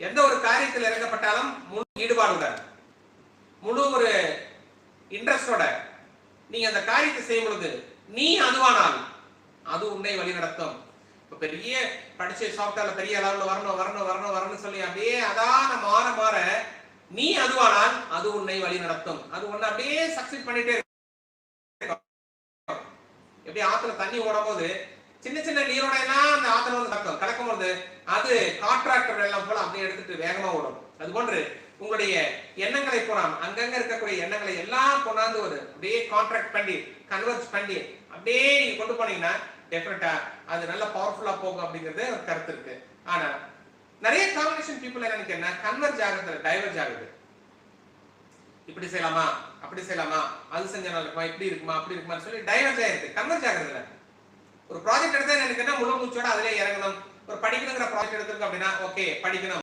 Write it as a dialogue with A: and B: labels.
A: எந்த ஒரு காரியத்தில் இறங்கப்பட்டாலும் முழு ஈடுபாடுடன் முழு ஒரு இன்ட்ரெஸ்டோட நீங்க அந்த காரியத்தை செய்யும் பொழுது நீ அதுவானால் அது உன்னை வழி நடத்தும். இப்ப பெரிய படிச்சு சாஃப்ட்வேர்ல பெரிய அளவுல வரணும் வரணும் வரணும் வரணும்னு சொல்லி அப்படியே அதான மாற மாற நீ அதுவானால் அது உன்னை வழி நடத்தும். அது உன்னை அப்படியே சக்சீட் பண்ணிட்டே இருக்கும். எப்படி ஆத்துல தண்ணி ஓடும் போது சின்ன சின்ன நீரோட எல்லாம் அந்த ஆத்துல வந்து கலக்கும் போது அது கான்ட்ராக்டர் எல்லாம் போல அப்படியே எடுத்துட்டு வேகமா ஓடும். அது போன்று உங்களுடைய எண்ணங்களை போறாம அங்கங்க இருக்கக்கூடிய எண்ணங்களை எல்லாம் கொண்டாந்து ஒரு அப்படியே கான்ட்ராக்ட் பண்ணி கன்வெர்ட் பண்ணி அப்படியே நீங்க கொண்டு போனீங்கன்னா டெஃபினட்டா அது நல்ல பவர்ஃபுல்லா போகும் அப்படிங்கிறது ஒரு கருத்து இருக்கு. ஆனா நிறைய காம்பினேஷன் பீப்புள் என்ன நினைக்கிறேன்னா கன்வெர்ஜ் ஆகுறது டைவர்ஜ் ஆகுது. இப்படி செய்யலாமா அப்படி செய்யலாமா அது செஞ்சா இருக்குமா இப்படி இருக்குமா அப்படி இருக்குமா சொல்லி டைவர்ஜ் ஆயிருக்கு. கன்வெர்ஜ் ஆகுறது இல்ல. ஒரு ப்ராஜெக்ட் எடுத்தா என்ன நினைக்கிறேன்னா முழு மூச்சோட அதிலே இறங்கணும். ஒரு படிக்கணுங்கிற ப்ராஜெக்ட் எடுத்திருக்கு அப்படின்னா ஓகே படிக்கணும்